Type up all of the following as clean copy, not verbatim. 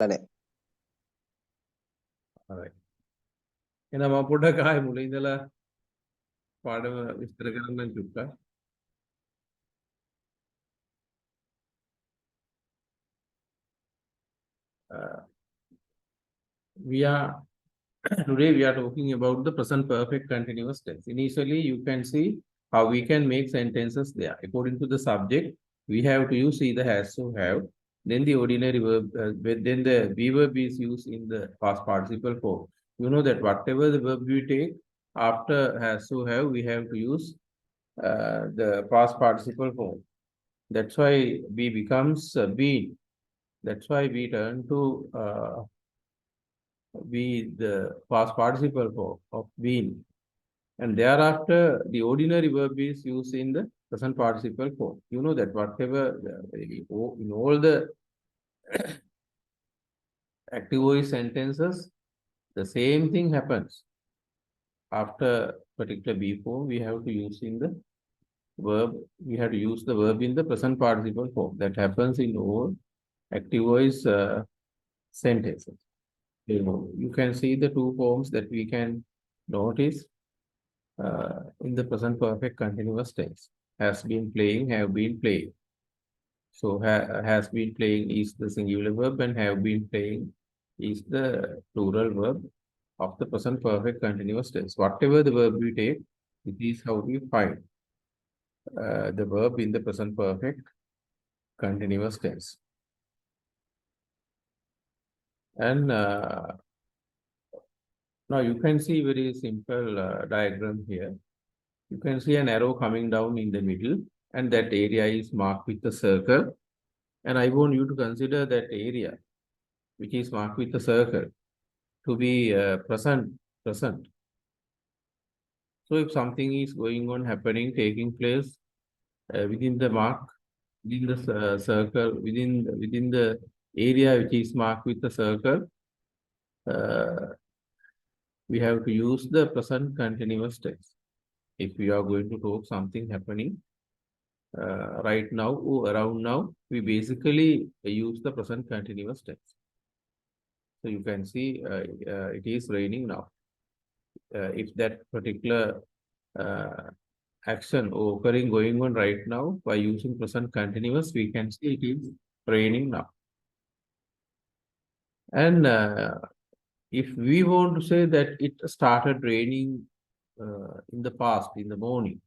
නැහැ. Alright. එහෙනම් මම පොඩ්ඩක් ආයෙ මුලින් ඉඳලා පාඩම විස්තර කරන්න චුට්ටක්. We are today we are talking about the present perfect continuous tense. Initially, you can see how we can make sentences there. According to the subject, we have to use either has to have, then the ordinary verb, then the be verb is used in the past participle form. You know that whatever the verb we take after has to have, we have to use the past participle form. That's why be becomes been. That's why we turn to be the past participle form of been. And thereafter, the ordinary verb is used in the present participle form. You know that whatever, in all the active voice sentences, the same thing happens. After particular be form, we have to use in the verb, we have to use the verb in the present participle form. That happens in all active voice sentences. You can see the two forms that we can notice in the present perfect continuous tense. Has been playing, have been playing. So has been playing is the singular verb and have been playing is the plural verb of the present perfect continuous tense. Whatever the verb we take, it is how we find the verb in the present perfect continuous tense. And now you can see very simple diagram here. You can see an arrow coming down in the middle, and that area is marked with a circle. And I want you to consider that area, which is marked with a circle, to be present. So if something is going on, happening, taking place within the mark, within the circle, within the area which is marked with the circle, we have to use the present continuous tense. If we are going to talk something happening right now or around now, we basically use the present continuous tense. So you can see it is raining now. If that particular action occurring going on right now by using present continuous, we can see it is raining now. And if we want to say that it started raining in the past, in the morning,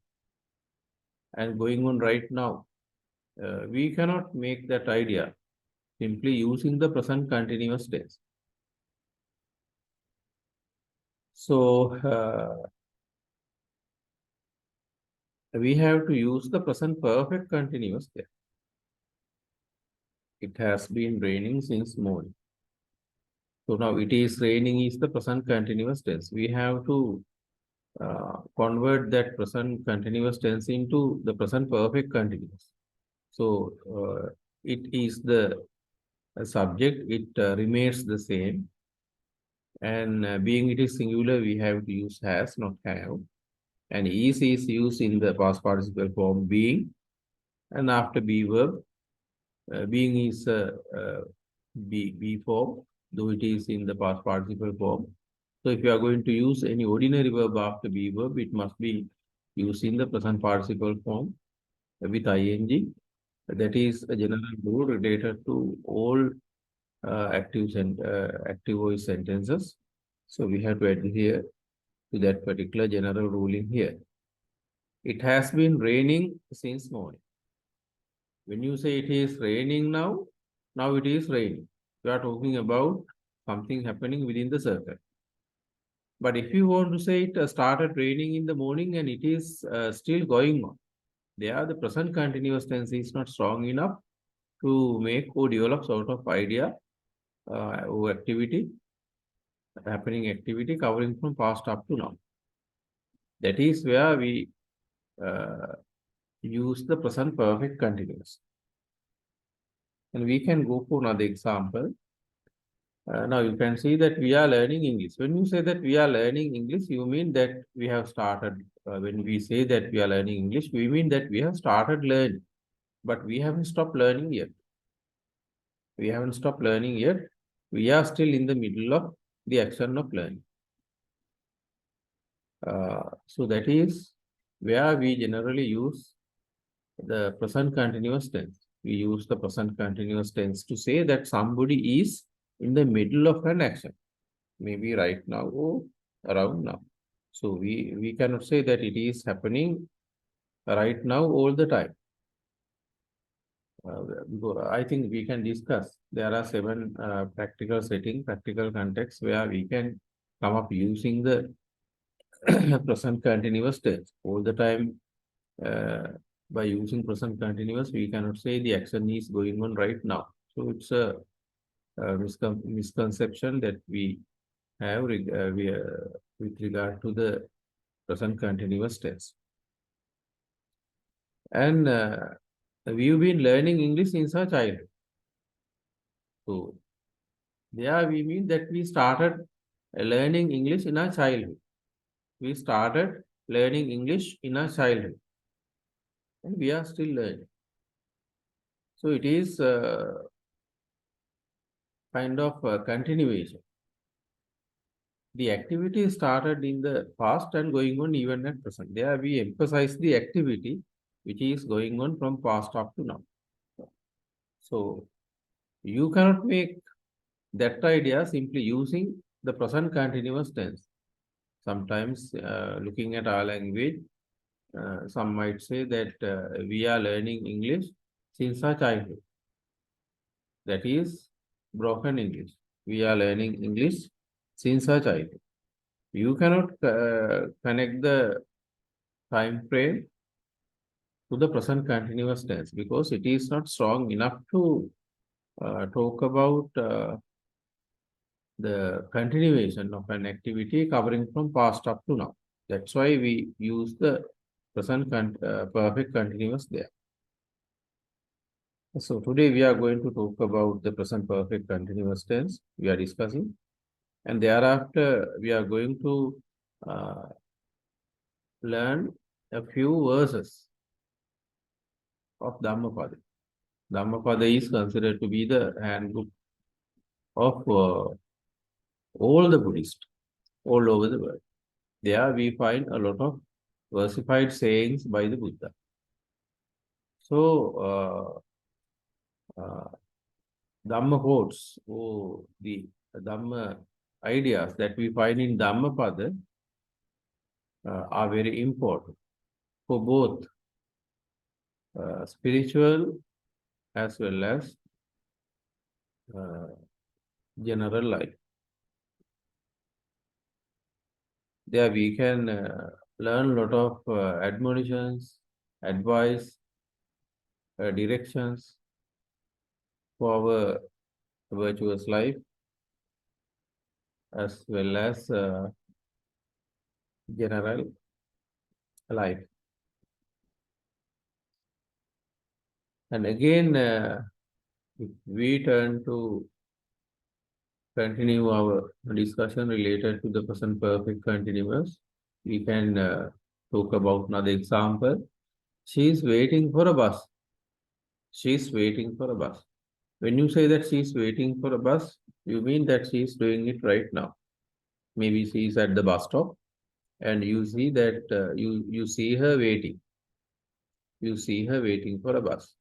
and going on right now, we cannot make that idea simply using the present continuous tense. So we have to use the present perfect continuous tense. It has been raining since morning. So now it is raining is the present continuous tense. We have to convert that present continuous tense into the present perfect continuous. So it is the subject, it remains the same. And being it is singular, we have to use has, not have. And is used in the past participle form being. And after be verb, being is be form, though it is in the past participle form. So if you are going to use any ordinary verb after be verb, it must be used in the present participle form with ing. That is a general rule related to all active voice sentences. So we have to adhere to that particular general ruling here. It has been raining since morning. When you say it is raining now it is raining. We are talking about something happening within the circle. But if you want to say it started raining in the morning and it is still going on, there the present continuous tense is not strong enough to make or develop sort of idea or activity, happening activity covering from past up to now. That is where we use the present perfect continuous. And we can go for another example. Now you can see that we are learning English. When you say that we are learning English, you mean that we have started. When we say that we are learning English, we mean that we have started learning, but we haven't stopped learning yet. We haven't stopped learning yet. we are still in the middle of the action of learning. So that is where we generally use the present continuous tense. We use the present continuous tense to say that somebody is in the middle of an action, maybe right now or around now. So we cannot say that it is happening right now all the time. I think we can discuss. There are 7 practical settings, practical contexts where we can come up using the present continuous tense all the time. By using present continuous, we cannot say the action is going on right now. So it's a, misconception that we have with regard to the present continuous tense. And we've been learning English since our childhood. So there we mean that we started learning English in our childhood. We started learning English in our childhood. And we are still learning. So it is kind of a continuation. The activity started in the past and going on even at present. There we emphasize the activity which is going on from past up to now. So you cannot make that idea simply using the present continuous tense. Sometimes looking at our language, some might say that we are learning English since our childhood. That is broken English. We are learning English since our childhood. You cannot connect the time frame to the present continuous tense because it is not strong enough to talk about the continuation of an activity covering from past up to now. That's why we use the present perfect continuous there. So today we are going to talk about the present perfect continuous tense we are discussing. And thereafter we are going to learn a few verses of Dhammapada. Dhammapada is considered to be the handbook of all the Buddhists all over the world. There we find a lot of versified sayings by the Buddha. So, Dhamma quotes, or the Dhamma ideas that we find in Dhammapada are very important for both spiritual as well as general life. There we can learn a lot of admonitions, advice, directions for our virtuous life as well as general life. And again, if we turn to continue our discussion related to the present perfect continuous, we can talk about another example. She is waiting for a bus. She is waiting for a bus. When you say that she is waiting for a bus, you mean that she is doing it right now. Maybe she is at the bus stop and you see that you see her waiting. You see her waiting for a bus.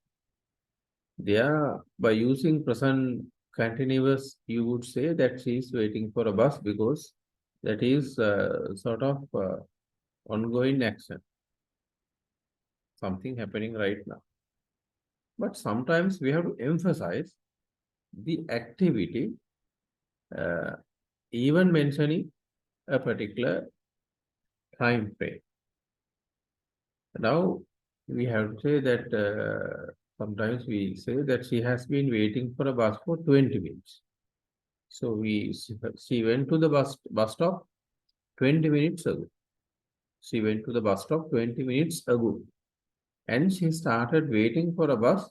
There, by using present continuous, you would say that she is waiting for a bus because that is sort of ongoing action. Something happening right now. But sometimes we have to emphasize the activity, even mentioning a particular time frame. Now, we have to say that sometimes we say that she has been waiting for a bus for 20 minutes. So she went to the bus stop 20 minutes ago. She went to the bus stop 20 minutes ago. And she started waiting for a bus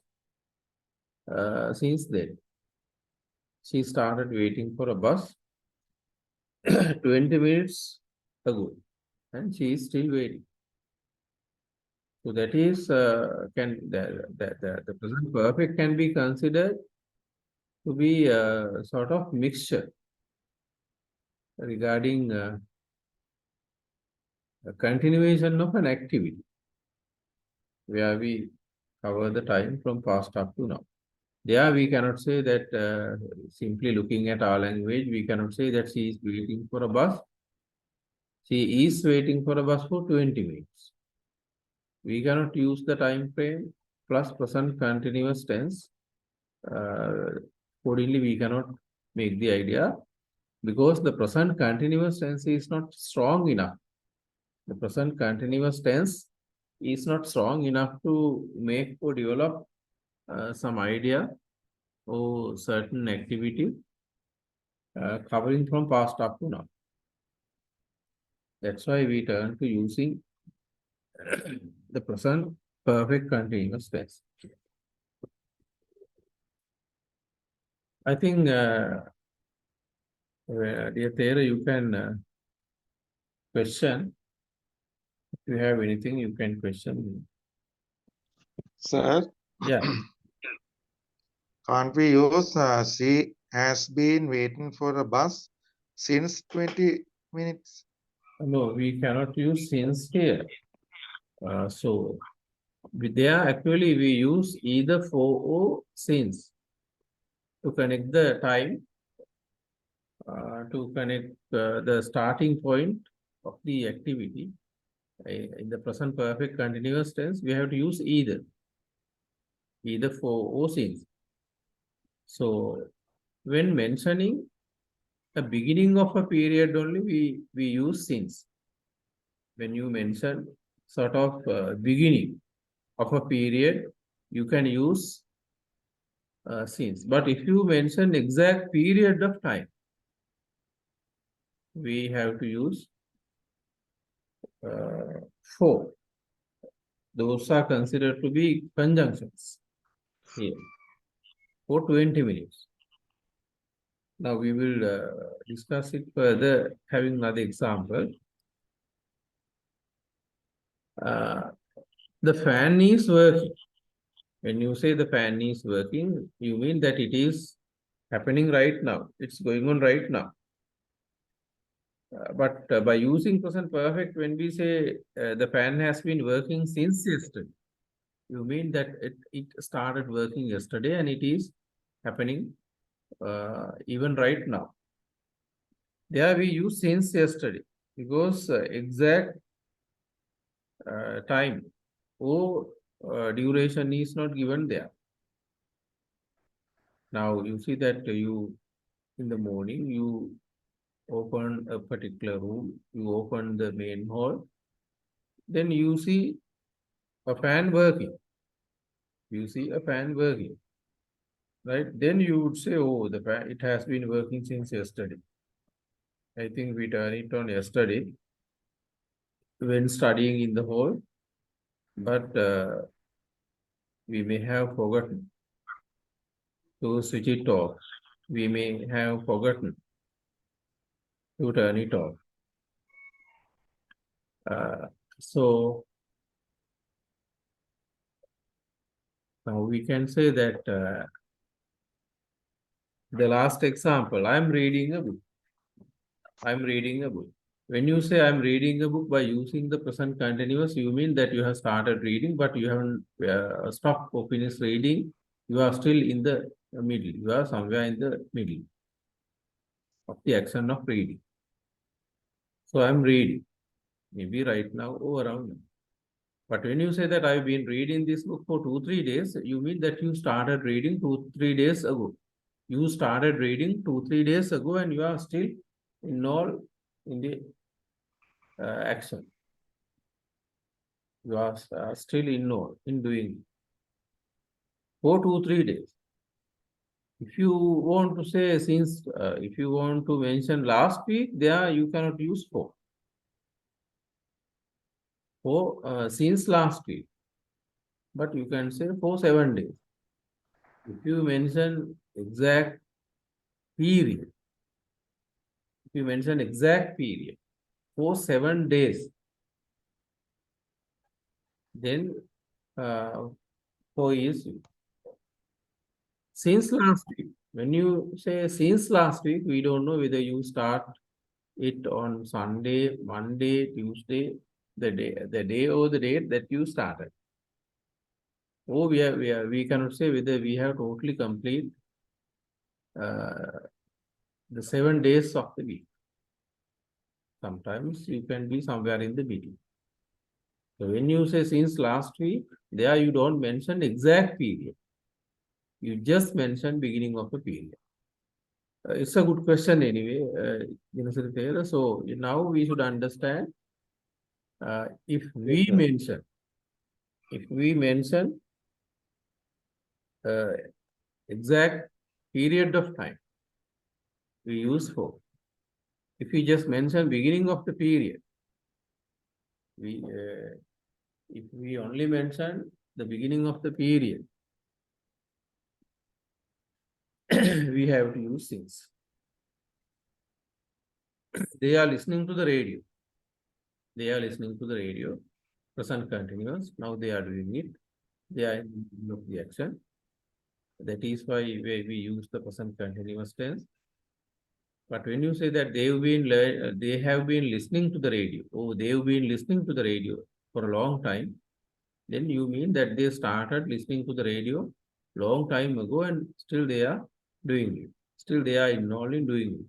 since then. She started waiting for a bus 20 minutes ago. And she is still waiting. So that is the present perfect can be considered to be a sort of mixture regarding a continuation of an activity where we cover the time from past up to now. There we cannot say that simply looking at our language, we cannot say that she is waiting for a bus. She is waiting for a bus for 20 minutes. We cannot use the time frame plus present continuous tense. Accordingly, we cannot make the idea because the present continuous tense is not strong enough. The present continuous tense is not strong enough to make or develop some idea or certain activity covering from past up to now. That's why we turn to using the present perfect continuous tense. I think, dear Thera, you can question. If you have anything, you can question. Sir, Yeah. can't we use she has been waiting for a bus since 20 minutes? No, we cannot use since here. So there actually we use either for or since to connect the time, to connect the starting point of the activity. In the present perfect continuous tense, we have to use either for or since. So when mentioning the beginning of a period only, we use since. When you mention sort of beginning of a period, you can use since. But if you mention exact period of time, we have to use for. Those are considered to be conjunctions here for 20 minutes. Now we will discuss it further, having another example. The fan is working. When you say the fan is working, you mean that it is happening right now. It's going on right now. But by using present perfect, when we say the fan has been working since yesterday, you mean that it started working yesterday and it is happening even right now. There we use since yesterday because exact time or duration is not given there. Now you see that you in the morning you open a particular room, you open the main hall, then you see a fan working. You see a fan working, right? Then you would say, oh, the fan, it has been working since yesterday. I think we done it on yesterday when studying in the hall, but we may have forgotten to switch it off. We may have forgotten to turn it off. So now we can say that the last example, I'm reading a book. I'm reading a book. When you say I'm reading a book by using the present continuous, you mean that you have started reading, but you haven't stopped or finished reading. You are still in the middle. You are somewhere in the middle of the action of reading. So I'm reading, maybe right now or around now. But when you say that I've been reading this book for 2-3 days, you mean that you started reading 2-3 days ago. You started reading 2-3 days ago and you are still in the action. You are still in doing for 2-3 days. If you want to say since, if you want to mention last week, there you cannot use for. For since last week, but you can say for 7 days. If you mention exact period, if you mention exact period for 7 days, then for is since last week. When you say since last week, we don't know whether you start it on Sunday, Monday, Tuesday, the day or the date that you started. Or we cannot say whether we have totally complete the 7 days of the week. Sometimes you can be somewhere in the middle. So when you say since last week, there you don't mention exact period. You just mention beginning of a period. It's a good question anyway, Kithsiri Taylor. So now we should understand if we mention exact period of time, we use for. If we just mention beginning of the period, if we only mention the beginning of the period, we have to use since. They are listening to the radio. They are listening to the radio, present continuous. Now they are doing it. They are in the middle of the action. That is why we use the present continuous tense. But when you say that they have been listening to the radio, or they've been listening to the radio for a long time, then you mean that they started listening to the radio long time ago and still they are doing it. Still they are involved in doing it.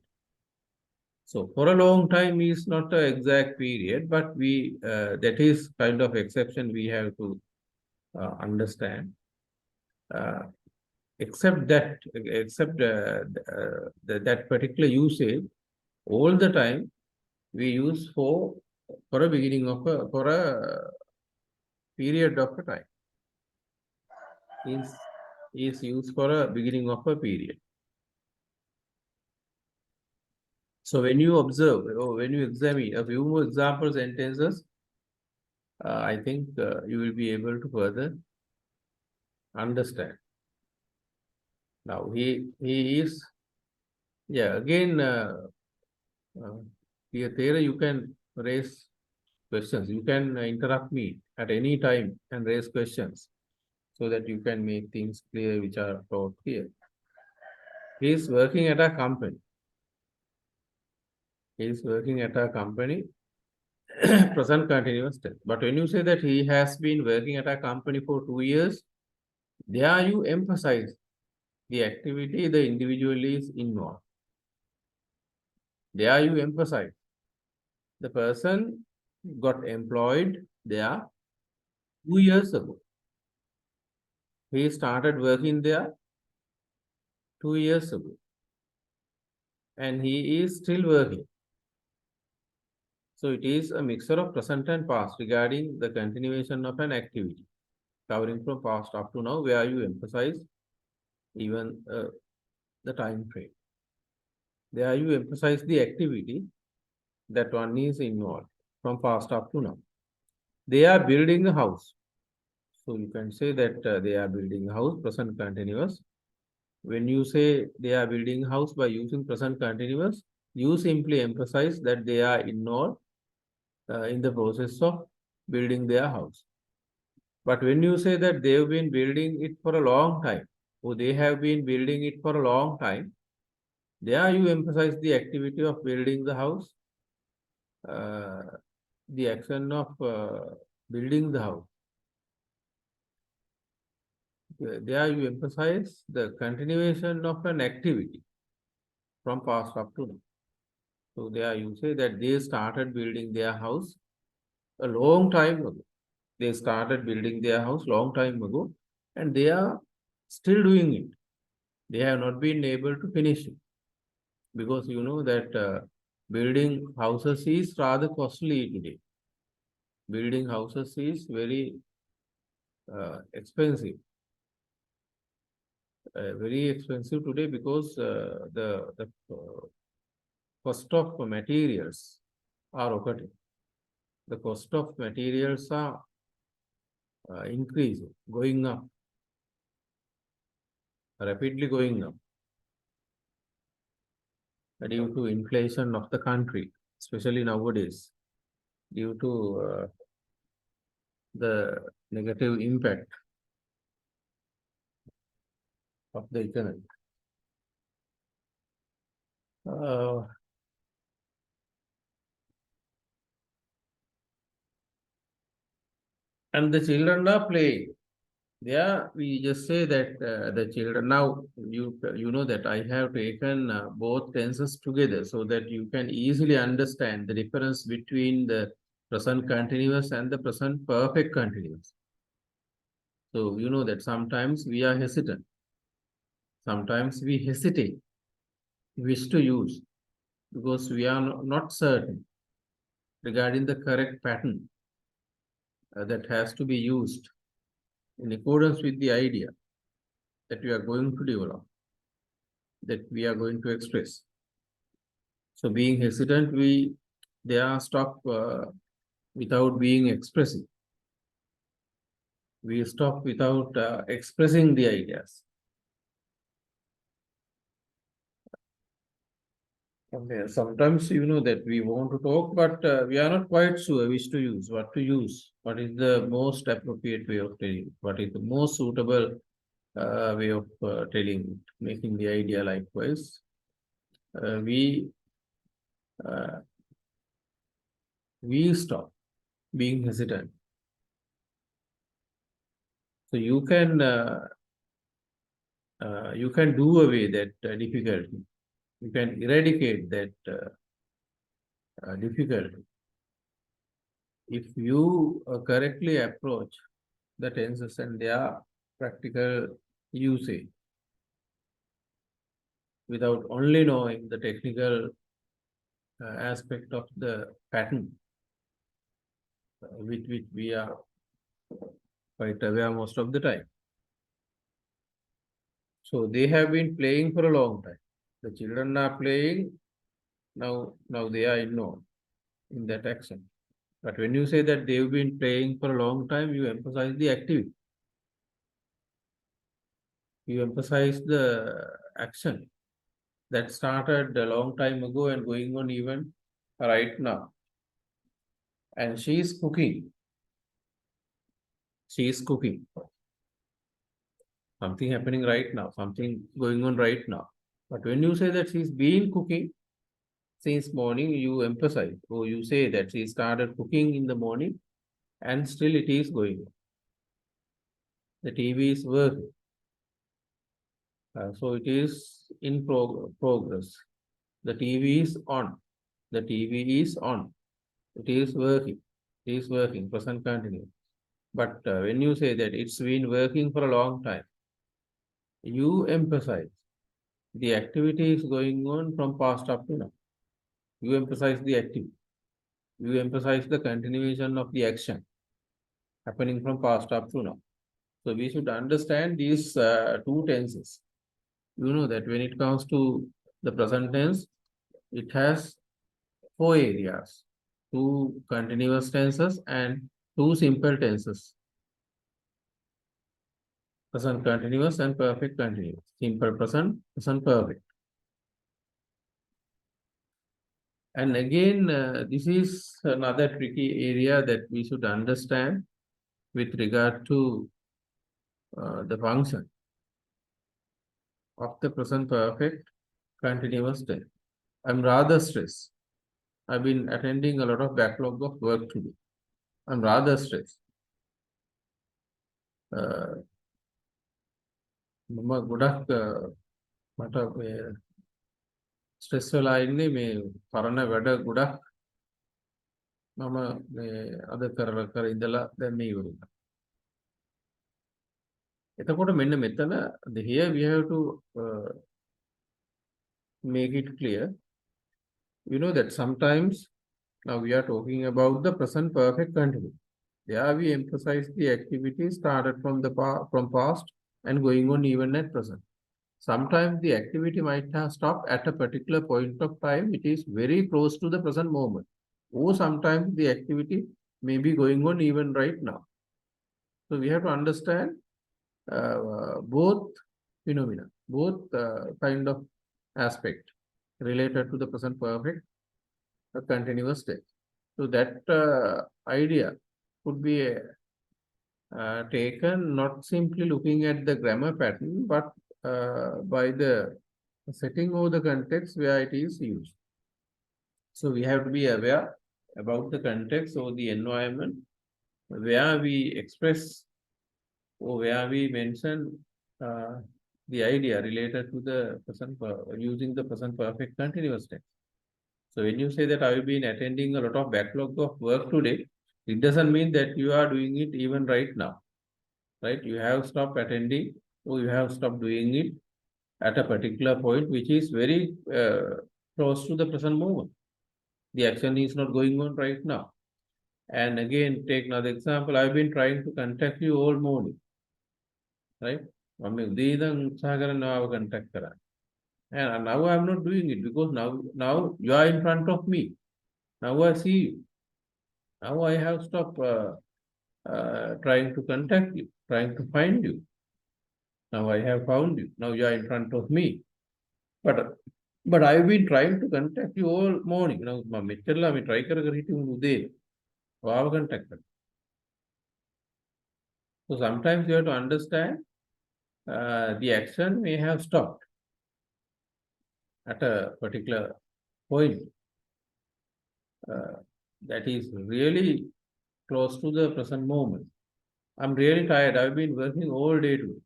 So for a long time is not an exact period, but that is kind of exception we have to understand. Except that that particular usage, all the time we use for a beginning of for a period of a time. Is used for a beginning of a period. So when you observe or when you examine a few more example sentences, I think you will be able to further understand. Now he is, yeah, again, here Thera, you can raise questions. You can interrupt me at any time and raise questions so that you can make things clear which are taught here. He is working at a company. He is working at a company, present continuous tense. But when you say that he has been working at a company for 2 years, there you emphasize the activity the individual is involved. There you emphasize the person got employed there 2 years ago. He started working there 2 years ago. And he is still working. So it is a mixture of present and past regarding the continuation of an activity, covering from past up to now, where you emphasize even the time frame. There you emphasize the activity that one is involved from past up to now. They are building a house. So you can say that they are building a house, present continuous. When you say they are building a house by using present continuous, you simply emphasize that they are involved in the process of building their house. But when you say that they've been building it for a long time, or they have been building it for a long time, there you emphasize the activity of building the house, the action of building the house. There you emphasize the continuation of an activity from past up to now. So there you say that they started building their house a long time ago. They started building their house long time ago, and they are still doing it. They have not been able to finish it because you know that building houses is rather costly today. Building houses is very expensive. Very expensive today because the cost of materials are occurring. The cost of materials are increasing, going up, rapidly going up due to inflation of the country, especially nowadays, due to the negative impact of the economy. And the children are playing. Yeah, we just say that the children now you know that I have taken both tenses together so that you can easily understand the difference between the present continuous and the present perfect continuous. So you know that sometimes we are hesitant, sometimes we hesitate, wish to use because we are not certain regarding the correct pattern that has to be used in accordance with the idea that we are going to develop, that we are going to express. So being hesitant, they are stop without being expressive. We stop without expressing the ideas. Okay. Sometimes you know that we want to talk, but we are not quite sure which to use, what to use, what is the most appropriate way of telling, what is the most suitable way of telling, making the idea likewise. We stop being hesitant. So you can do away that difficulty. You can eradicate that difficulty if you correctly approach the tenses and their practical usage without only knowing the technical aspect of the pattern with which we are quite aware most of the time. So they have been playing for a long time. The children are playing, now they are involved in that action. But when you say that they've been playing for a long time, you emphasize the activity. You emphasize the action that started a long time ago and going on even right now. And she is cooking. She is cooking. Something happening right now, something going on right now. But when you say that she's been cooking since morning, you emphasize, or you say that she started cooking in the morning and still it is going on. The TV is working. So it is in progress. The TV is on. The TV is on. It is working. It is working. Present continuous. But when you say that it's been working for a long time, you emphasize the activity is going on from past up to now. You emphasize the activity. You emphasize the continuation of the action happening from past up to now. So we should understand these two tenses. You know that when it comes to the present tense, it has four areas, two continuous tenses and two simple tenses. Present continuous and perfect continuous. Simple present, present perfect. And again, this is another tricky area that we should understand with regard to the function of the present perfect continuous tense. I'm rather stressed. I've been attending a lot of backlog of work today. I'm rather stressed. මම ගොඩක් මට stress වෙලා ඉන්නේ මේ පරණ වැඩ ගොඩක් මම මේ අද කර ඉඳලා දැන් මේ ඉවරුණා. එතකොට මෙන්න මෙතන here we have to make it clear. You know that sometimes now we are talking about the present perfect continuous. There we emphasize the activity started from past and going on even at present. Sometimes the activity might have stopped at a particular point of time. It is very close to the present moment. Or sometimes the activity may be going on even right now. So we have to understand both phenomena, both kind of aspect related to the present perfect continuous state. So that idea could be taken not simply looking at the grammar pattern, but by the setting of the context where it is used. So we have to be aware about the context or the environment where we express or where we mention uh, the idea related to the using the present perfect continuous tense. So when you say that I've been attending a lot of backlog of work today, it doesn't mean that you are doing it even right now, right? You have stopped attending or you have stopped doing it at a particular point, which is very close to the present moment. The action is not going on right now. And again, take another example. I've been trying to contact you all morning, right? I mean, now contact kara. And now I'm not doing it because now you are in front of me. Now I see you. Now I have stopped trying to contact you, trying to find you. Now I have found you. Now you are in front of me. But but I've been trying to contact you all morning. Now මෙච්චරලා මේ try කර කර හිටියු උදේ. ඔයාව contact කරා. So sometimes you have to understand the action may have stopped at a particular point that is really close to the present moment. I'm really tired. I've been working all day today.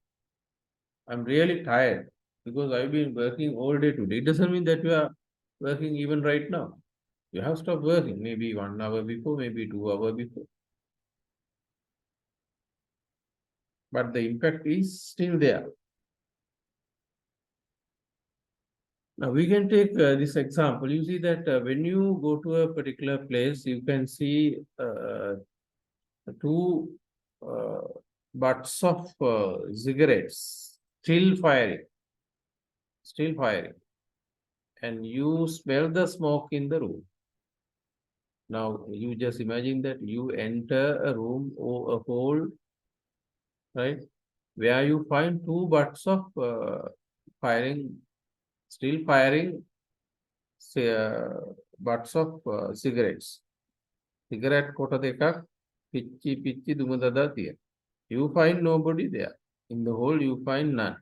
I'm really tired because I've been working all day today. It doesn't mean that you are working even right now. You have stopped working maybe 1 hour before, maybe 2 hours before. But the impact is still there. Now we can take this example. You see that when you go to a particular place, you can see two butts of cigarettes still firing, and you smell the smoke in the room. Now you just imagine that you enter a room or a hall, right, where you find two butts of firing, still firing butts of cigarettes. Cigarette kota dekak pichi dumadada tiya. You find nobody there. In the hole you find none.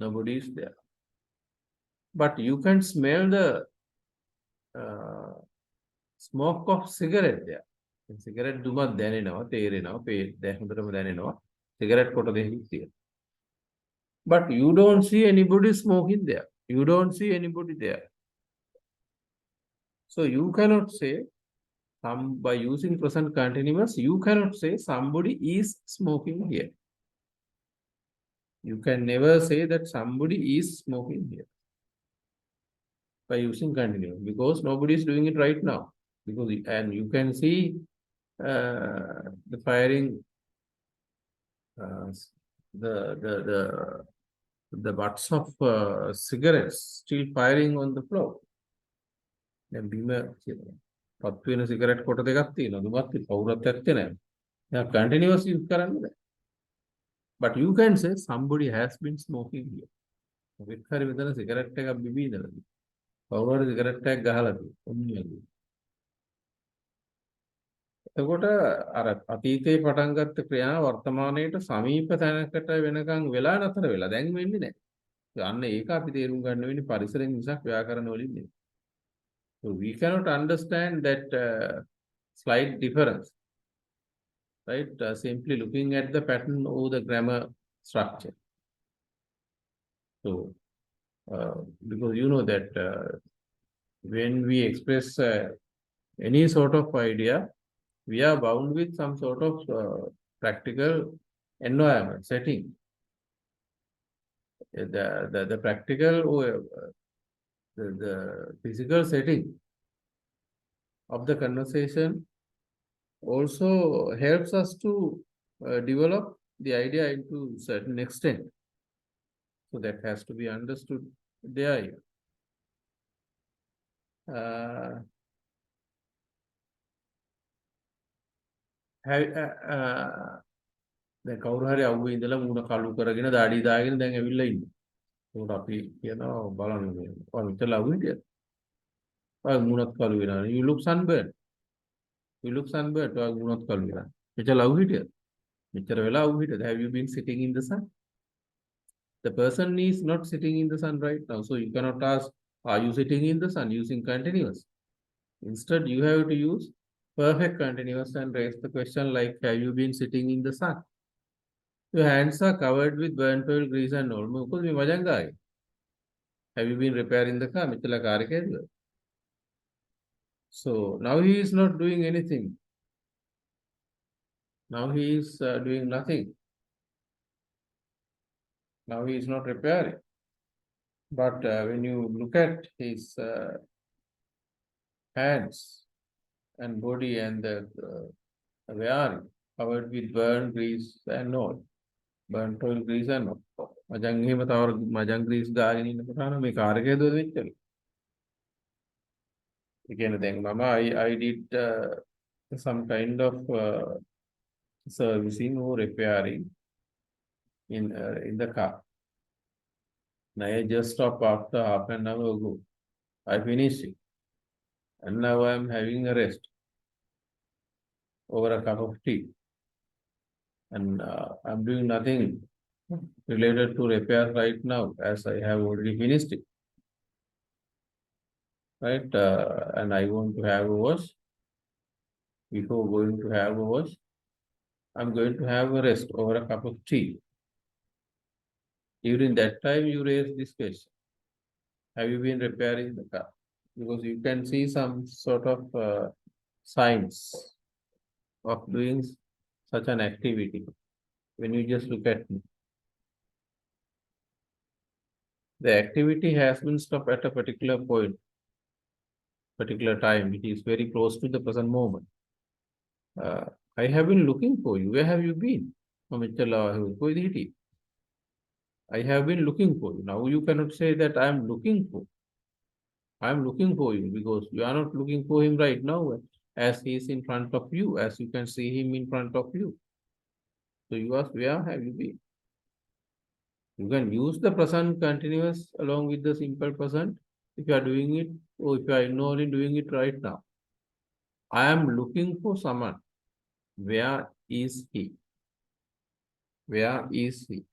Nobody is there. But you can smell the smoke of cigarette there. Cigarette dumad දැනෙනවා, තේරෙනවා, හොඳටම දැනෙනවා. Cigarette කොට දෙකක් තියෙනවා. But you don't see anybody smoking there. You don't see anybody there. So you cannot say, by using present continuous, you cannot say somebody is smoking here. You can never say that somebody is smoking here by using continuous because nobody is doing it right now. And you can see the firing, the butts of cigarettes still firing on the floor. Then බිම පත් වෙන cigarette කොට දෙකක් තියෙනවා. දුමත් කවුරුත් ඇත්තේ නැහැ. දැන් continuous use කරන්න බෑ. But you can say somebody has been smoking here. මොකෙක් හරි මෙතන සිගරට් එකක් බිබී ඉඳලා තියෙනවා. කවුරු හරි සිගරට් එකක් ගහලා තියෙනවා. එතකොට අර අතීතේ පටන් ගත්ත ක්‍රියා වර්තමානයේට සමීප තැනකට වෙනකන් වෙලා නතර වෙලා දැන් වෙන්නේ නැහැ. අන්න ඒක අපි තේරුම් ගන්න වෙන්නේ පරිසරයෙන් මිසක් ව්‍යාකරණ වලින් නෙවෙයි. So we cannot understand that slight difference, right? Simply looking at the pattern or the grammar structure. So because you know that when we express any sort of idea, we are bound with some sort of practical environment setting. The practical or the physical setting of the conversation also helps us to develop the idea into certain extent. So that has to be understood there. දැන් කවුරු හරි අවුවේ ඉඳලා මූණ කළු කරගෙන දාඩි දාගෙන දැන් ඇවිල්ලා ඉන්නේ. ඒකට අපි කියනවා බලන්න මේ. ඔය මෙතන අවුවේ හිටියද? ඔය මූණත් කළු වෙනවා. You look sunburned. You look sunburned. ඔය මූණත් කළු වෙනවා. මෙතන අවුවේ හිටියද? මෙච්චර වෙලා අවුවේ හිටියද? Have you been sitting in the sun? The person is not sitting in the sun right now. So you cannot ask, are you sitting in the sun using continuous? Instead, you have to use perfect continuous and raise the question like, have you been sitting in the sun? Your hands are covered with burnt oil, grease and all. Have you been repairing the car? So now he is not doing anything. Now he is doing nothing. Now he is not repairing. But when you look at his hands and body and the wearing covered with burnt grease and all, burnt oil grease and all. මජං එහෙම තව මජං grease ගාගෙන ඉන්න පුතාන මේ car එකේ දුව වෙච්චලු. ඒ කියන්නේ දැන් I did some kind of servicing or repairing in the car. And I just stopped after half an hour ago. I finished it. And now I am having a rest over a cup of tea. And I'm doing nothing related to repair right now as I have already finished it. Right? And I want to have a wash. Before going to have a wash, I'm going to have a rest over a cup of tea. During that time, you raise this question. Have you been repairing the car? Because you can see some sort of signs of doing such an activity when you just look at me. The activity has been stopped at a particular point, particular time. It is very close to the present moment. I have been looking for you. Where have you been? I have been looking for you. Now you cannot say that I am looking for. I am looking for you because you are not looking for him right now as he is in front of you, as you can see him in front of you. So you ask, where have you been? You can use the present continuous along with the simple present if you are doing it or if you are only doing it right now. I am looking for someone. Where is he? Where is he?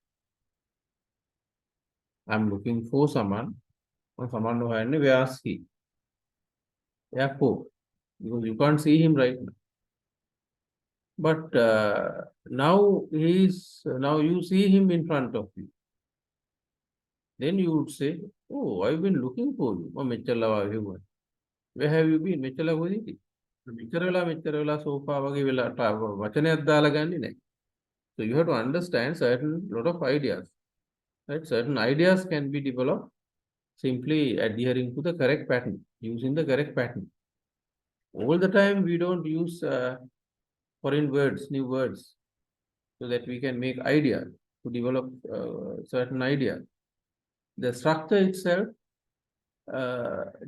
I am looking for someone. Someone who has where is he? Therefore, because you can't see him right now. But now you see him in front of you. Then you would say, oh, I've been looking for you. Where have you been? So you have to understand certain lot of ideas. Right? Certain ideas can be developed simply adhering to the correct pattern, using the correct pattern. All the time we don't use foreign words, new words, so that we can make ideas to develop certain ideas. The structure itself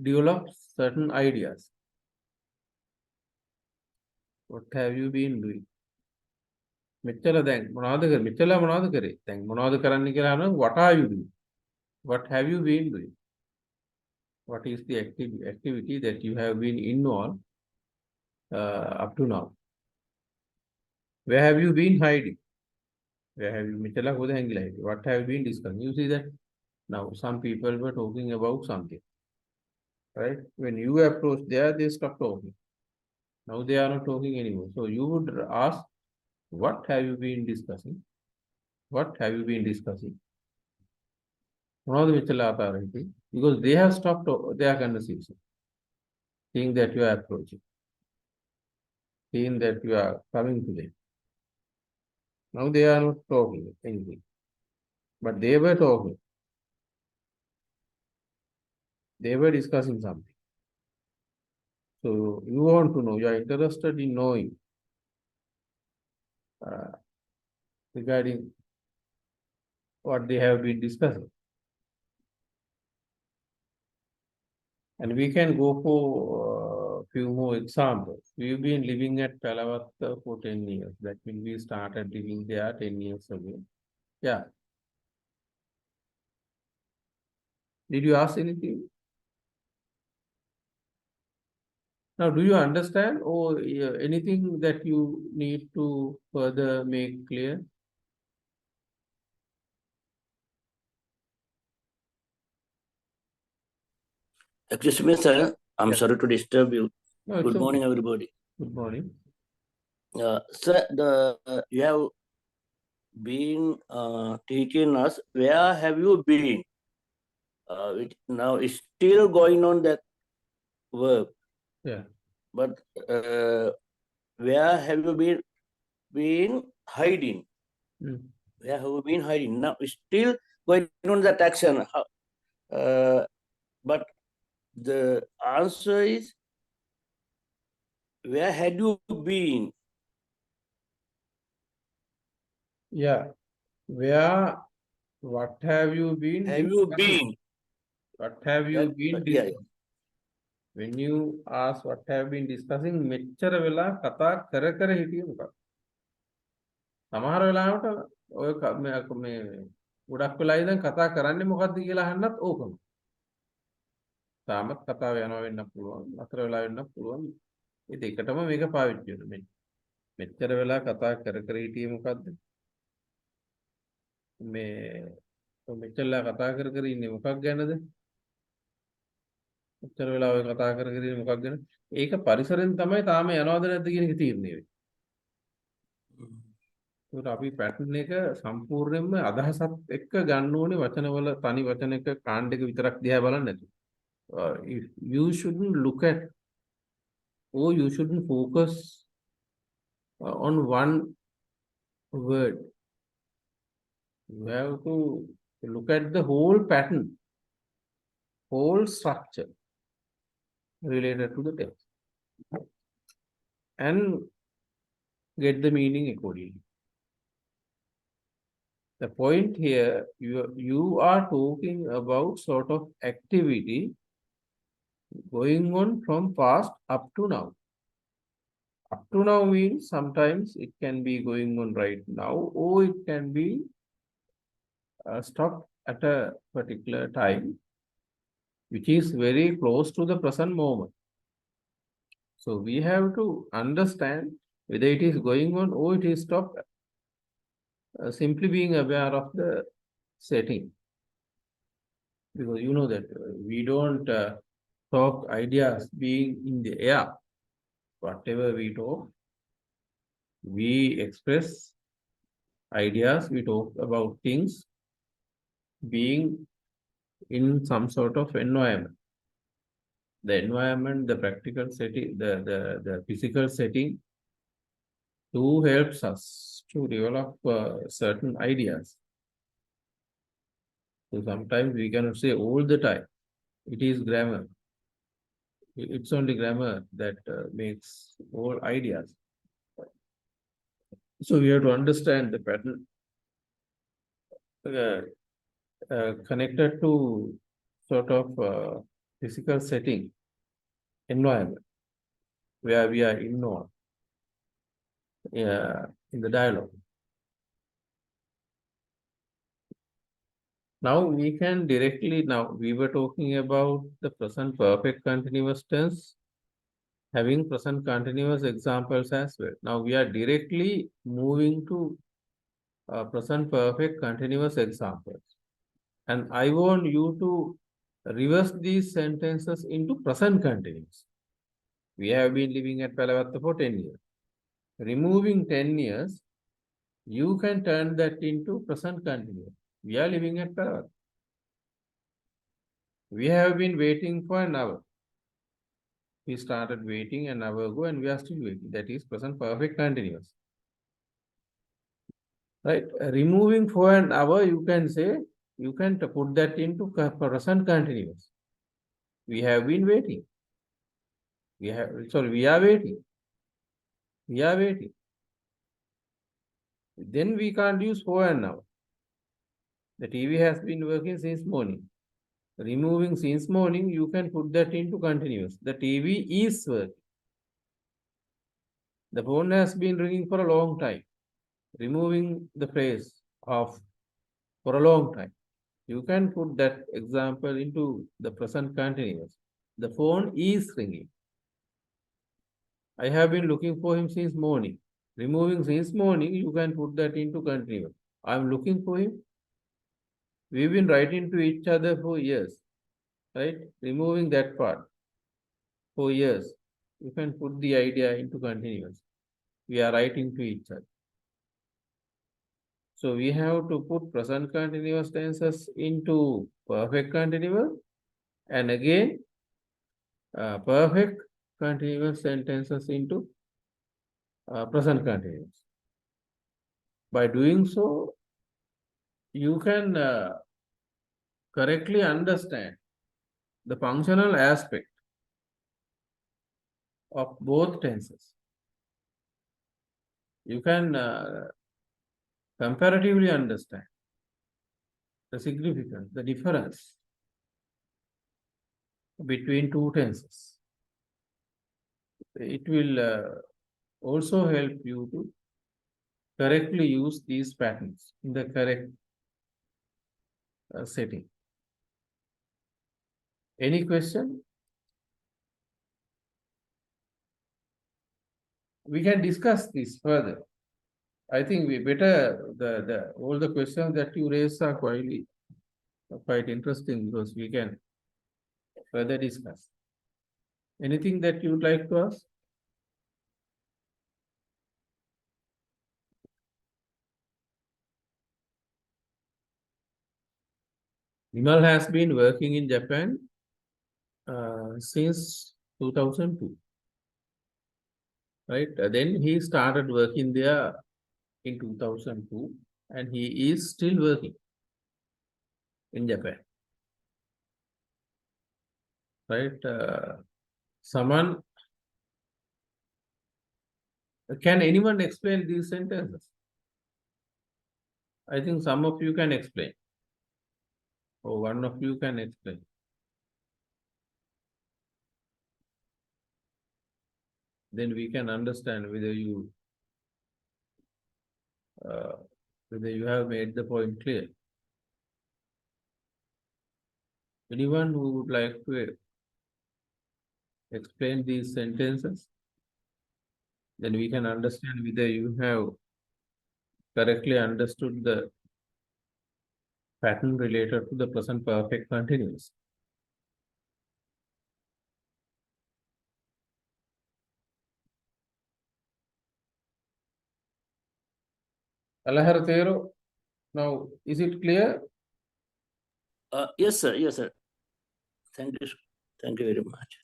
develops certain ideas. What have you been doing? මෙච්චර දැන් මොනවද කරේ? මෙච්චර මොනවද කරේ? දැන් මොනවද කරන්න කියලා අහනවා. What are you doing? What have you been doing? What is the activity that you have been involved up to now? Where have you been hiding? Where have you මෙච්චර කොහෙද හැංගිලා හිටියේ? What have you been discussing? You see that now some people were talking about something. Right? When you approach there, they stop talking. Now they are not talking anymore. So you would ask, what have you been discussing? What have you been discussing? Because they have stopped their conversation, seeing that you are approaching, seeing that you are coming to them. Now they are not talking anything, but they were talking. They were discussing something. So you want to know, you are interested in knowing regarding what they have been discussing. And we can go for a few more examples. We've been living at Palavatta for 10 years. That means we started living there 10 years ago. Yeah. Did you ask anything? Now, do you understand or anything that you need to further make clear? Excuse me, sir. I'm Yes. sorry to disturb you. No, it's Good morning, okay. everybody. Good morning. Sir, you have been teaching us. Where have you been? Now it's still going on that work. Yeah. But where have you been hiding? Mm. Where have you been hiding? Now it's still going on that action. But the answer is, where had you been? Yeah. Where, what have you been Have you discussing? been? What have you been Yeah. discussing? When you ask what have been discussing, මෙච්චර වෙලා කතා කර හිටියේ මොකක්ද? සමහර වෙලාවට ඔය මේ ගොඩක් වෙලා ඉඳන් කතා කරන්නේ මොකක්ද කියලා අහන්නත් ඕකම. තාමත් කතාව යනවා වෙන්න පුළුවන්. අතර වෙලා වෙන්න පුළුවන්. ඒ දෙකටම මේක පාවිච්චි වෙනවා. මෙච්චර වෙලා කතා කර හිටියේ මොකක්ද? මේ මෙච්චර වෙලා කතා කර ඉන්නේ මොකක් ගැනද? මෙච්චර වෙලා ඔය කතා කර ඉන්නේ මොකක් ගැනද? ඒක පරිසරෙන් තමයි තාම යනවද නැද්ද කියන එක තීරණය වෙන්නේ. ඒකට අපි පැටර්න් එක සම්පූර්ණයෙන්ම අදහසත් එක්ක ගන්න ඕනේ වචනවල තනි වචනයක කාණ්ඩ එක විතරක් දිහා බලන්නේ නැතුව. You shouldn't look at or you shouldn't focus on one word. You have to look at the whole pattern, whole structure related to the text and get the meaning accordingly. The point here, you are talking about sort of activity going on from past up to now. Up to now means sometimes it can be going on right now, or it can be stopped at a particular time, which is very close to the present moment. So we have to understand whether it is going on or it is stopped, simply being aware of the setting. Because you know that we don't talk ideas being in the air. Whatever we talk, we express ideas, we talk about things being in some sort of environment. The environment, the practical setting, the physical setting too helps us to develop certain ideas. So sometimes we cannot say all the time, it is grammar. It's only grammar that makes all ideas. So we have to understand the pattern connected to sort of physical setting, environment, where we are involved in the dialogue. Now we can directly, now we were talking about the present perfect continuous tense, having present continuous examples as well. Now we are directly moving to present perfect continuous examples. And I want you to reverse these sentences into present continuous. We have been living at Palavatta for 10 years. Removing 10 years, you can turn that into present continuous. We are living at Palavatta. We have been waiting for an hour. We started waiting an hour ago and we are still waiting. That is present perfect continuous. Right? Removing for an hour, you can say, you can put that into present continuous. We have been waiting. We are waiting. We are waiting. Then we can't use for an hour. The TV has been working since morning. Removing since morning, you can put that into continuous. The TV is working. The phone has been ringing for a long time. Removing the phrase of for a long time. You can put that example into the present continuous. The phone is ringing. I have been looking for him since morning. Removing since morning, you can put that into continuous. I am looking for him. We've been writing to each other for years. right? Removing that part for years, you can put the idea into continuous. We are right into each other. So we have to put present continuous tenses into perfect continuous, and again perfect continuous sentences into present continuous. By doing so, you can correctly understand the functional aspect of both tenses. You can comparatively understand the significance, the difference between two tenses. It will also help you to correctly use these patterns in the correct setting. Any question? We can discuss this further. I think we better all the questions that you raise are quite interesting, because we can further discuss. Anything that you would like to ask? Vimal has been working in Japan since 2002, right? Then he started working there in 2002, and he is still working in Japan, right? Someone, can anyone explain these sentences? I think some of you can explain, or one of you can explain. Then we can understand whether you have made the point clear. Anyone who would like to explain these sentences? Then we can understand whether you have correctly understood the pattern related to the present perfect continuous. Alaharatero, now is it clear? Yes, sir. Yes, sir. Thank you. Thank you very much.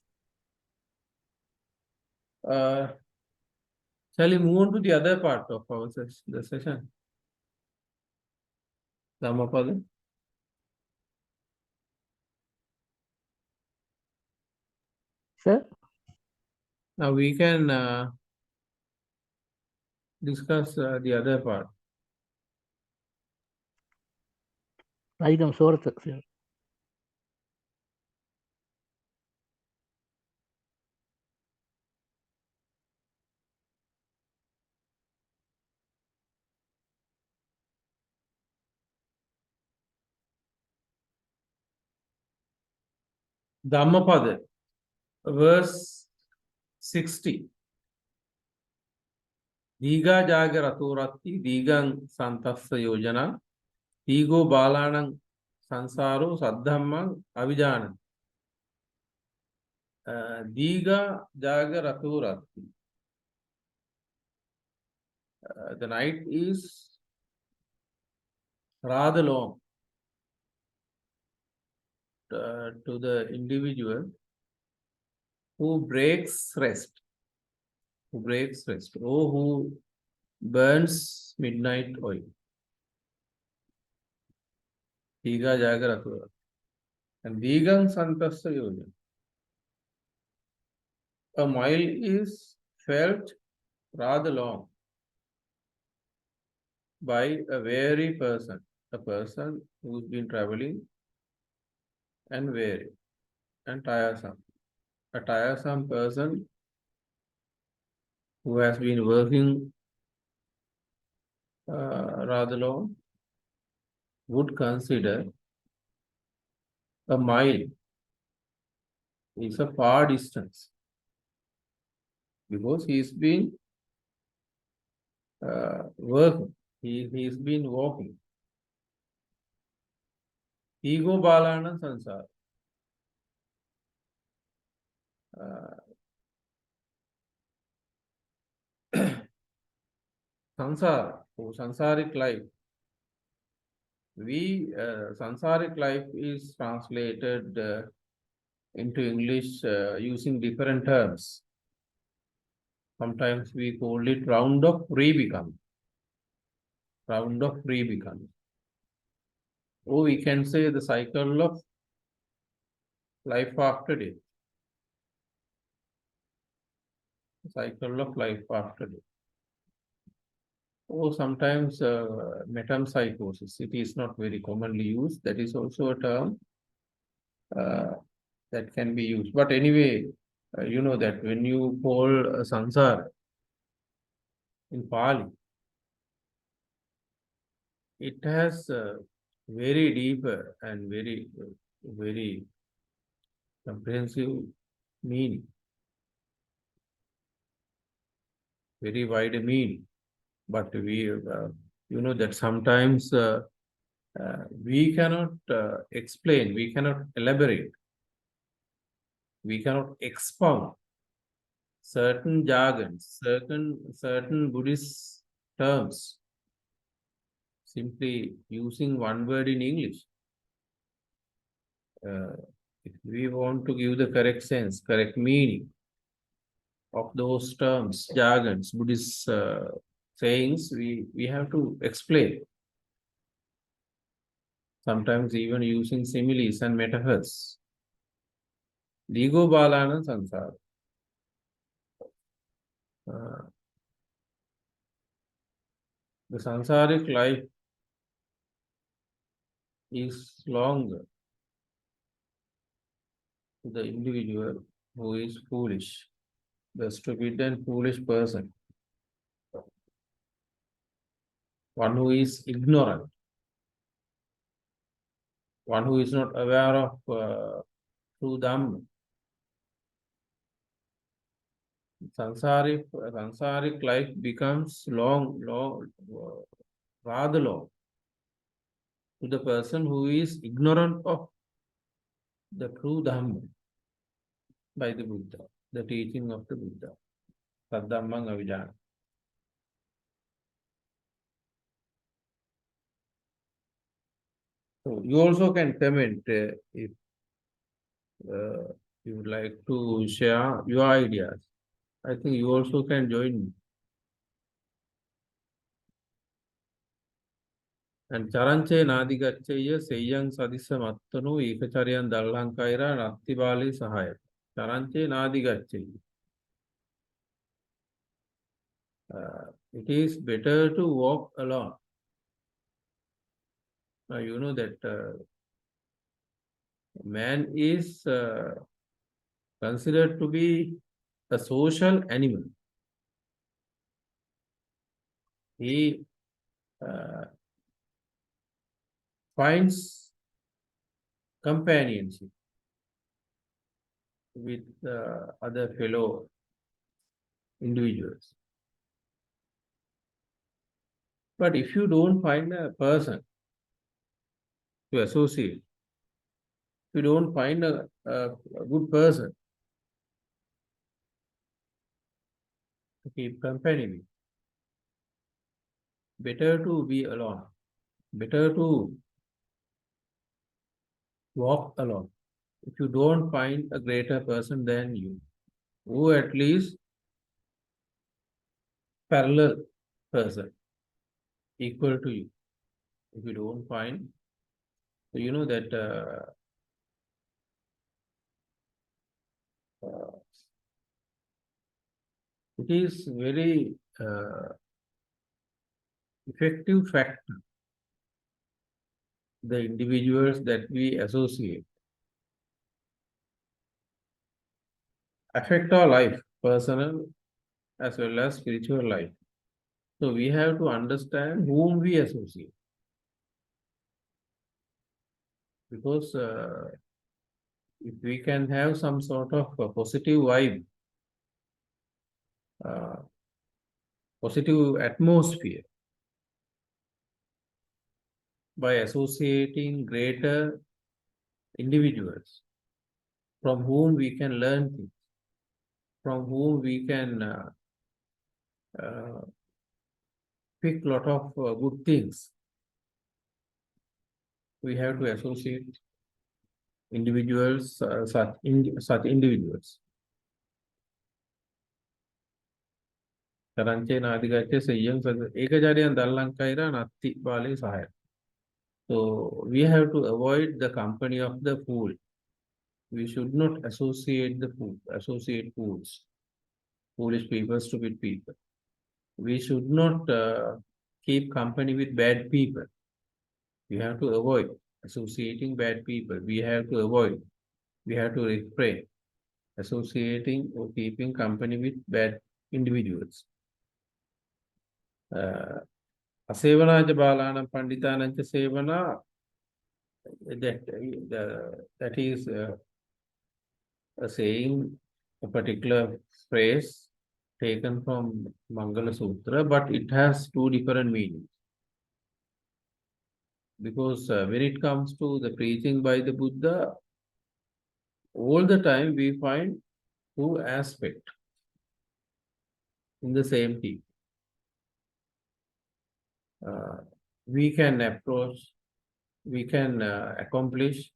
Shall we move on to the other part of our session? Dhammapada. Sir? Now we can discuss the other part. Item source, sir. Dhammapada, verse 60. Diga jaga raturatti digang santassa yojana digo balanang sansaro saddhammang avijana. Diga jaga raturatti. The night is rather long to the individual who breaks rest, or who burns midnight oil. Diga jaga raturatti. And digang santassa yojana. A mile is felt rather long by a weary person, a person who's been traveling and weary and tiresome. A tiresome person who has been working rather long would consider a mile is a far distance, because he's been working, he's been walking. Ego balana sansara. Sansara, or sansaric life. Sansaric life is translated into English using different terms. Sometimes we call it round of re-becoming. Round of re-becoming. Or we can say the cycle of life after death. Cycle of life after death. Or sometimes metempsychosis. It is not very commonly used. That is also a term that can be used. But anyway, you know that when you call sansara in Pali, it has very deep and very comprehensive meaning, very wide meaning. But we, you know that sometimes we cannot explain, we cannot elaborate, we cannot expound certain jargons, certain Buddhist terms, simply using one word in English. If we want to give the correct sense, correct meaning of those terms, jargons, Buddhist sayings, we have to explain. Sometimes even using similes and metaphors. Digo balana sansara. The sansaric life is longer to the individual who is foolish, the stupid and foolish person, one who is ignorant, one who is not aware of true Dhamma. Sansaric life becomes rather long to the person who is ignorant of the true Dhamma by the Buddha, the teaching of the Buddha. Taddammang avijana. So you also can comment if you would like to share your ideas. I think you also can join me. And charanche nadigaccheya seyang sadissa mattano ekacharyan dallankaira nattibali sahaya. Charanche nadigaccheya. It is better to walk alone. Now you know that man is considered to be a social animal. He finds companionship with other fellow individuals. But if you don't find a person to associate, if you don't find a good person to keep company with, better to be alone, better to walk alone. If you don't find a greater person than you, who at least parallel person, equal to you. If you don't find, so you know that it is very effective factor, the individuals that we associate affect our life, personal as well as spiritual life. So we have to understand whom we associate. Because if we can have some sort of a positive vibe, positive atmosphere, by associating greater individuals from whom we can learn things, from whom we can pick a lot of good things. We have to associate individuals, such individuals. So we have to avoid the company of the fool. We should not associate fools, foolish people, stupid people. We should not keep company with bad people. We have to avoid associating bad people. We have to refrain associating or keeping company with bad individuals. Asevanaja Balana Panditananja Sevana, that is a saying, a particular phrase taken from Mangala Sutra, but it has two different meanings. Because when it comes to the preaching by the Buddha, all the time we find two aspects in the same teaching. We can accomplish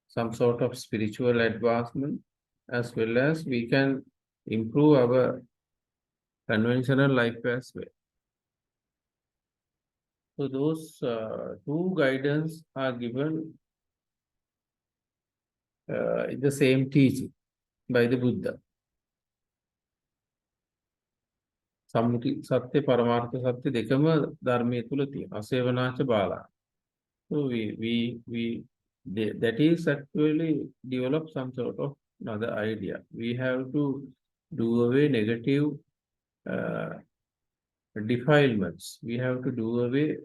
some sort of spiritual advancement, as well as we can improve our conventional life as well. So those two guidance are given in the same teaching by the Buddha. Sammuti Satya Paramartha Satya dekama dharmaya thula thiyena. Asevanacha bala. So that is actually develop some sort of another idea. We have to do away negative defilements. We have to do away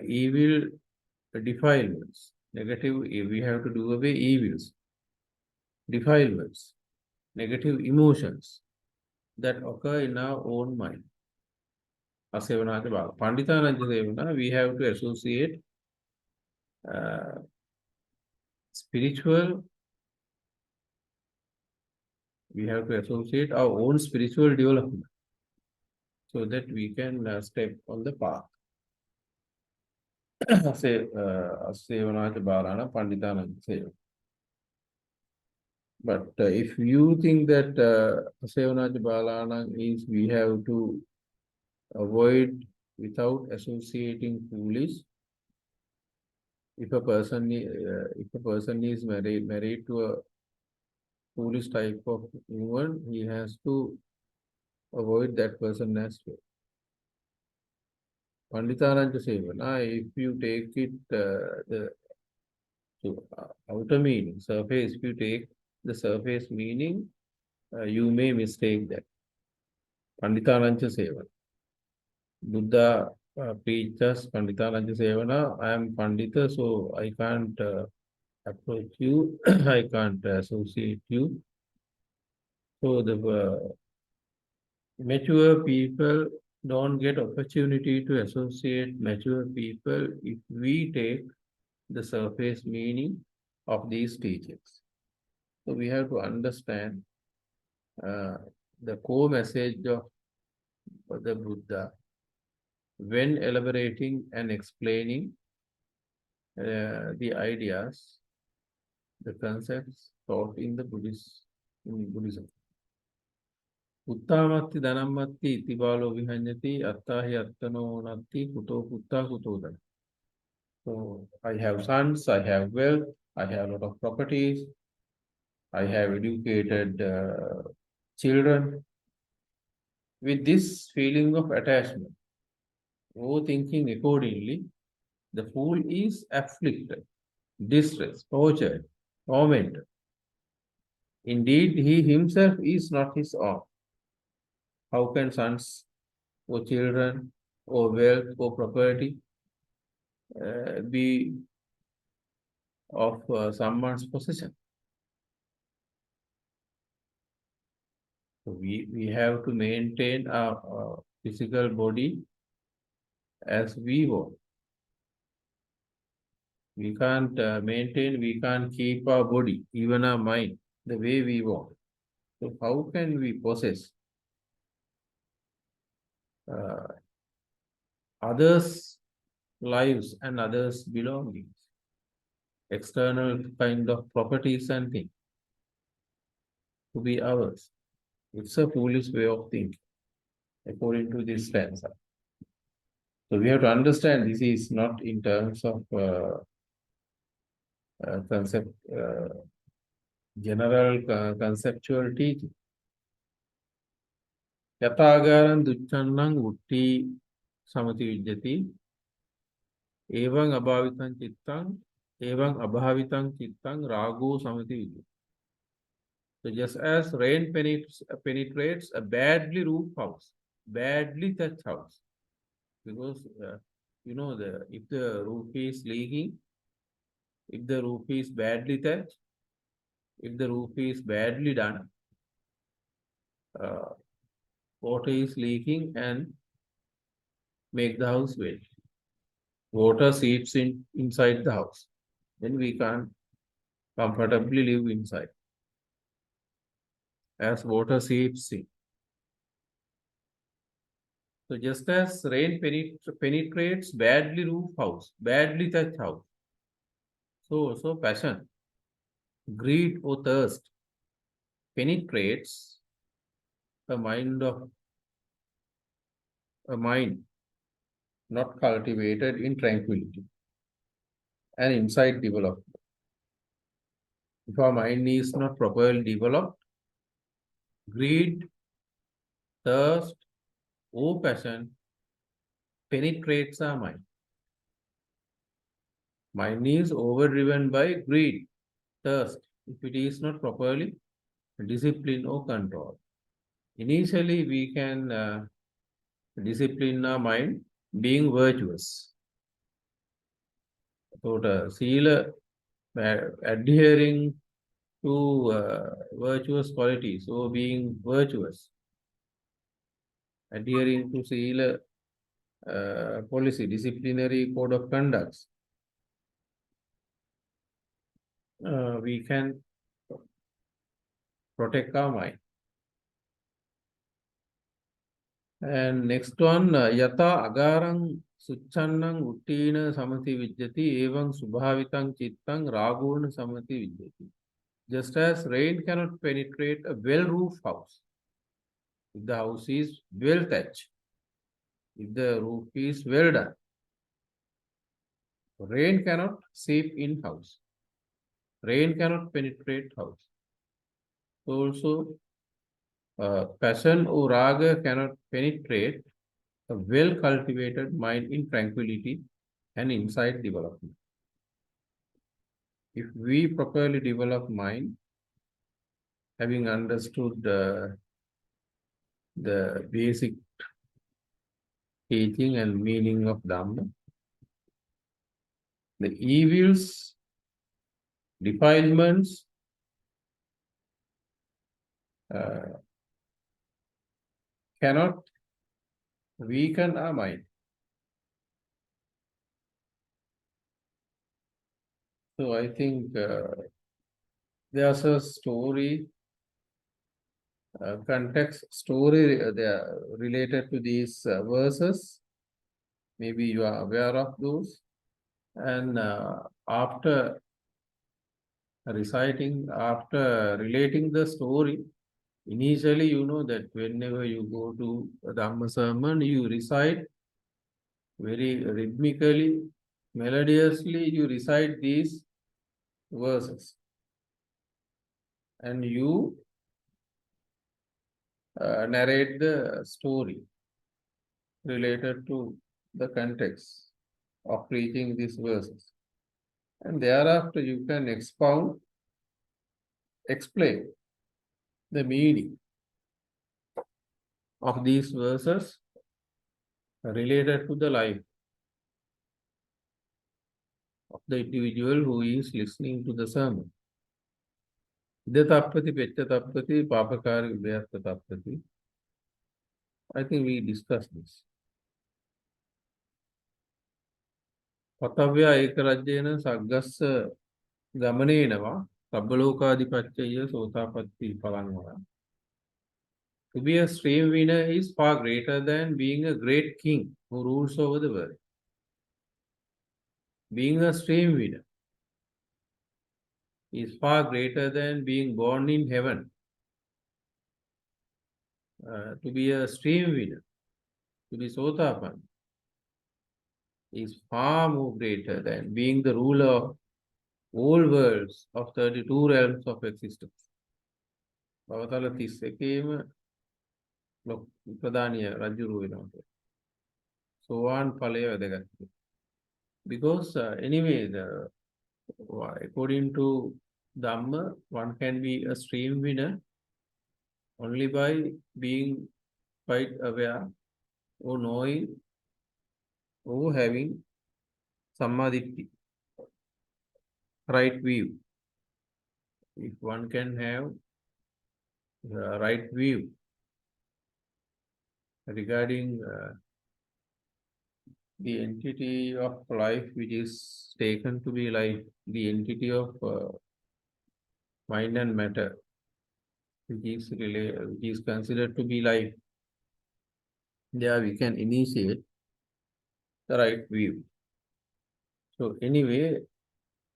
evil defilements. Negative, we have to do away evils, defilements, negative emotions that occur in our own mind. Asevanacha bala. Panditananja Sevana, we have to associate spiritual, we have to associate our own spiritual development so that we can step on the path. Asevanacha Balana Panditananja Sevana. But if you think that Asevanacha Balana is we have to avoid without associating foolish. If a person is married to a foolish type of woman, he has to avoid that person as well. Panditananja Sevana, if you take it the outer meaning, surface, if you take the surface meaning, you may mistake that. Panditananja Sevana. Buddha preaches Panditananja Sevana. I am Pandita, so I can't approach you, I can't associate you. So the mature people don't get opportunity to associate mature people if we take the surface meaning of these teachings. So we have to understand the core message of the Buddha when elaborating and explaining the ideas, the concepts taught in the Buddhism. Uttamatti dhanammatti itibalo vihanyati attahi attano natti kuto kutta kutodana. So I have sons, I have wealth, I have a lot of properties, I have educated children. With this feeling of attachment, thinking accordingly, the fool is afflicted, distressed, tortured, tormented. Indeed, he himself is not his own. How can sons or children or wealth or property be of someone's possession? So we have to maintain our physical body as we want. We can't we can't keep our body, even our mind, the way we want. So how can we possess others' lives and others' belongings, external kind of properties and things to be ours? It's a foolish way of thinking, according to this stanza. So we have to understand this is not in terms of concept, general conceptual teaching. Yatagaran duccannang utti samati vidyati evam abhavitam chittang rago samati vidyati. So just as rain penetrates a badly roofed house, badly thatched house, because if the roof is leaking, if the roof is badly thatched, if the roof is badly done, water is leaking and make the house wet. Water seeps inside the house. Then we can't comfortably live inside, as water seeps in. So just as rain penetrates badly roofed house, badly thatched house, so passion, greed or thirst penetrates a mind not cultivated in tranquility and insight development. If our mind is not properly developed, greed, thirst, or passion penetrates our mind. Mind is overdriven by greed, thirst, if it is not properly disciplined or controlled. Initially, we can discipline our mind being virtuous. So the sila, adhering to virtuous qualities or being virtuous, adhering to sila policy, disciplinary code of conducts, we can protect our mind. And next one, yata agarang succannang uttina samati vidyati evam subhavitang chittang ragurna samati vidyati. Just as rain cannot penetrate a well-roofed house, if the house is well thatched, if the roof is well done, rain cannot seep in house. Rain cannot penetrate house. Also, passion or raga cannot penetrate a well-cultivated mind in tranquility and insight development. If we properly develop mind, having understood the basic teaching and meaning of Dhamma, the evils, defilements, cannot weaken our mind. So I think there's a story, context story related to these verses. Maybe you are aware of those. And after relating the story, initially you know that whenever you go to a Dhamma sermon, you recite very rhythmically, melodiously, you recite these verses. And you narrate the story related to the context of preaching these verses. And thereafter you can explain the meaning of these verses related to the life of the individual who is listening to the sermon. Ida tappati, pecca tappati, papakari vyartha tappati. I think we discussed this. Patavya ekarajyena saggassa gamanenava Sabbalokaadipatchaya Sotapatti Palangvara. To be a stream winner is far greater than being a great king who rules over the world. Being a stream winner is far greater than being born in heaven. To be a stream winner, to be Sotapan, is far more greater than being the ruler of all worlds of 32 realms of existence. Bavatala 31 ප්‍රධානිය රජුරු වෙනවා. සෝවාන් ඵලය වැදගත්. Because anyway, according to Dhamma, one can be a stream winner only by being quite aware or knowing or having sammaditthi, right view. If one can have right view regarding the entity of life which is taken to be like the entity of mind and matter, which is considered to be life, there we can initiate the right view. So anyway,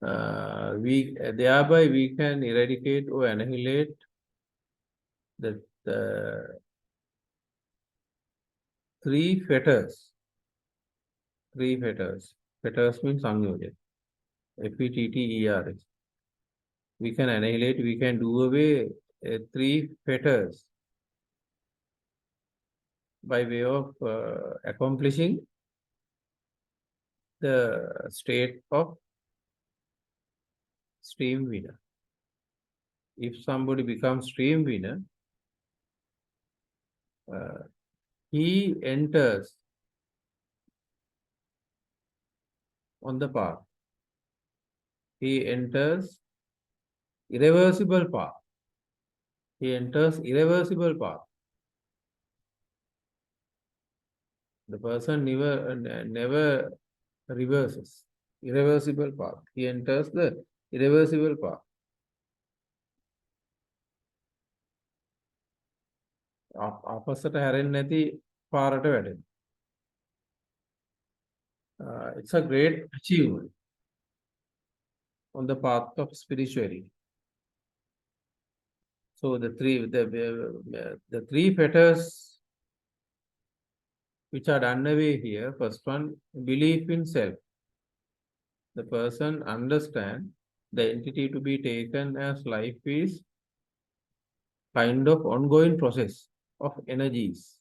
thereby we can eradicate or annihilate the three fetters. Three fetters. Fetters means samyoja. Fetters. We can annihilate, we can do away three fetters by way of accomplishing the state of stream winner. If somebody becomes stream winner, he enters on the path. He enters irreversible path. He enters irreversible path. The person never reverses. Irreversible path. He enters the irreversible path. Opposite හැරෙන්නේ නැති පාරට වැටෙන. It's a great achievement on the path of spirituality. So the three fetters which are done away here. First one, belief in self. The person understands the entity to be taken as life is kind of ongoing process of energies.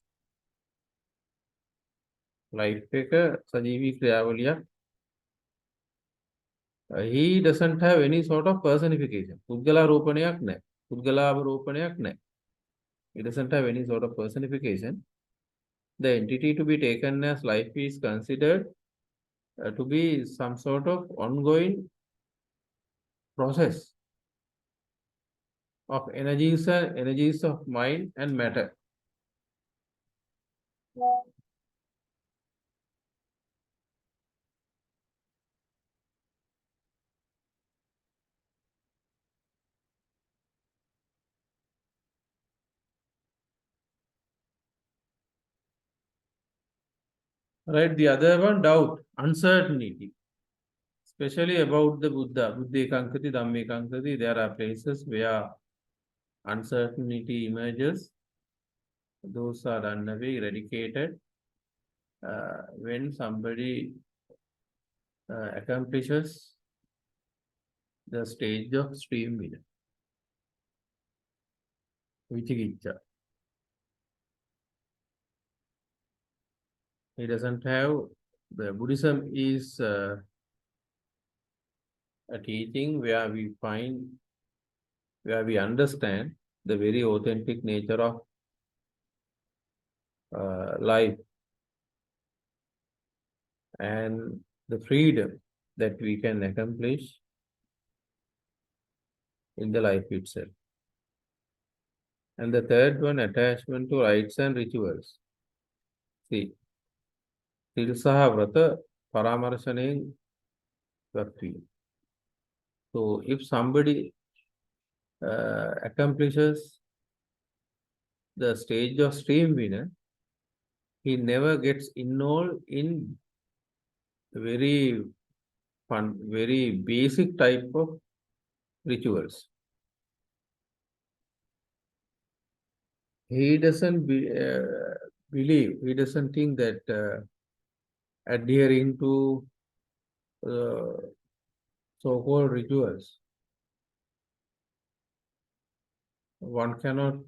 Life එක සජීවී ක්‍රියාවලියක්. He doesn't have any sort of personification. පුද්ගලාරෝපණයක් නැහැ. පුද්ගලාවරෝපණයක් නැහැ. He doesn't have any sort of personification. The entity to be taken as life is considered to be some sort of ongoing process of energies of mind and matter. Right, the other one, doubt, uncertainty, especially about the Buddha, Buddhekankati, Dhammekankati. There are places where uncertainty emerges. Those are done away, eradicated. When somebody accomplishes the stage of stream winner, Vichikiccha. He doesn't have, the Buddhism is a teaching where we understand the very authentic nature of life and the freedom that we can accomplish in the life itself. And the third one, attachment to rites and rituals. See, සිල් සහ ව්‍රත පරාමර්ශණයෙන් ගත්වීම. So if somebody accomplishes the stage of stream winner, he never gets involved in very fun, very basic type of rituals. He doesn't believe, he doesn't think that adhering to so-called rituals, one cannot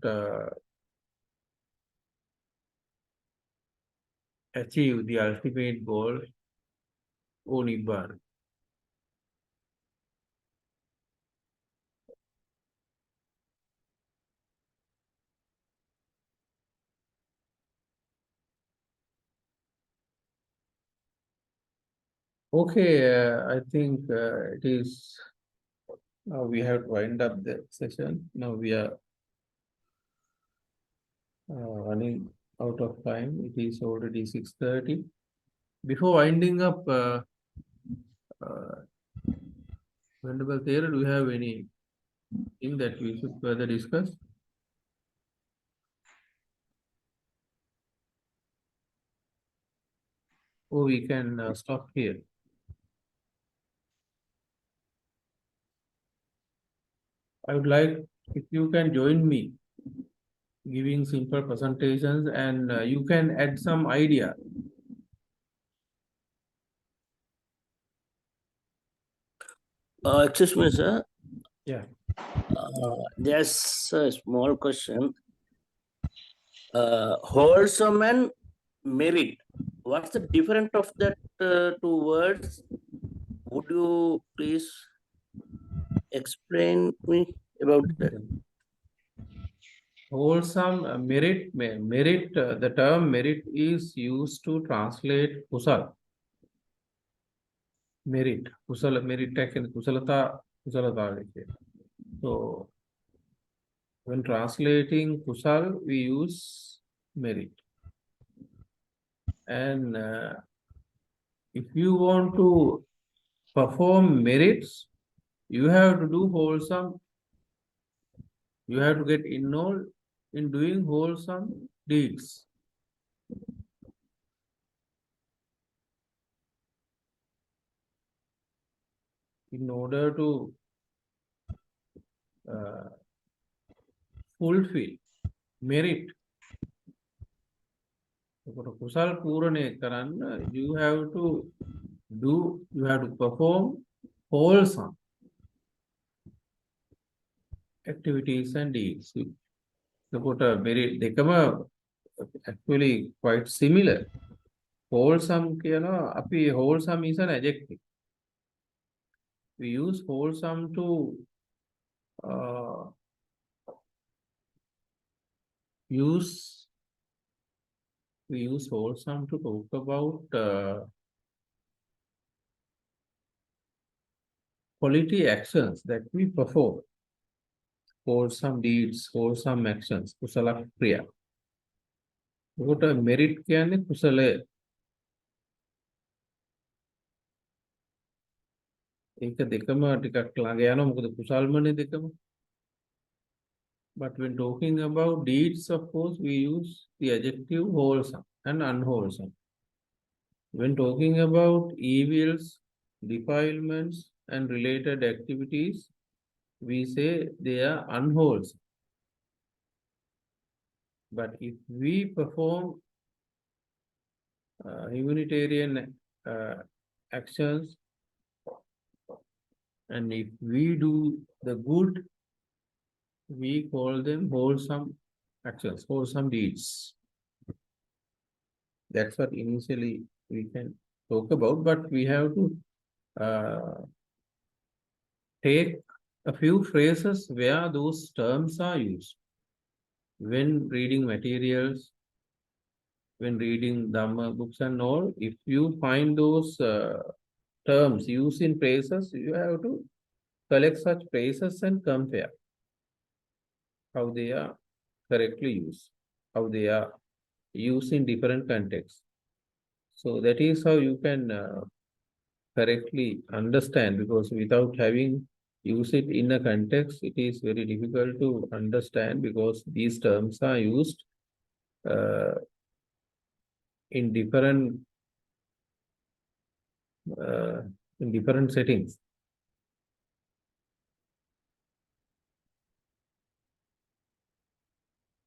achieve the ultimate goal, O Nibbana. Okay, I think it is, now we have to wind up the session. Now we are running out of time. It is already 6:30. Before winding up, Venerable Thera, do you have anything that we should further discuss? Or we can stop here. I would like, if you can join me, giving simple presentations, and you can add some idea. Excuse me, sir. Yeah. There's a small question. Wholesome and merit. What's the difference of that two words? Would you please explain me about that? Wholesome merit, the term merit is used to translate kusal. Merit, kusala, merit, kusalata. So, when translating kusal, we use merit. And if you want to perform merits, you have to do wholesome. You have to get involved in doing wholesome deeds. In order to fulfill merit, kusal purane karanna, you have to perform wholesome activities and deeds. Merit, dekama actually quite similar. Wholesome, wholesome is an adjective. We use wholesome to we use wholesome to talk about quality actions that we perform. Wholesome deeds, wholesome actions, kusala kriya. What a merit kyanne kusala. ඒක දෙකම ටිකක් ළඟ යනවා මොකද කුසල්මනේ දෙකම. But when talking about deeds, of course, we use the adjective wholesome and unwholesome. When talking about evils, defilements, and related activities, we say they are unwholesome. But if we perform humanitarian actions, and if we do the good, we call them wholesome actions, wholesome deeds. That's what initially we can talk about, but we have to take a few phrases where those terms are used. When reading materials, when reading Dhamma books and all, if you find those terms used in phrases, you have to collect such phrases and compare how they are correctly used, how they are used in different contexts. So that is how you can correctly understand, because without having use it in a context, it is very difficult to understand because these terms are used in different settings.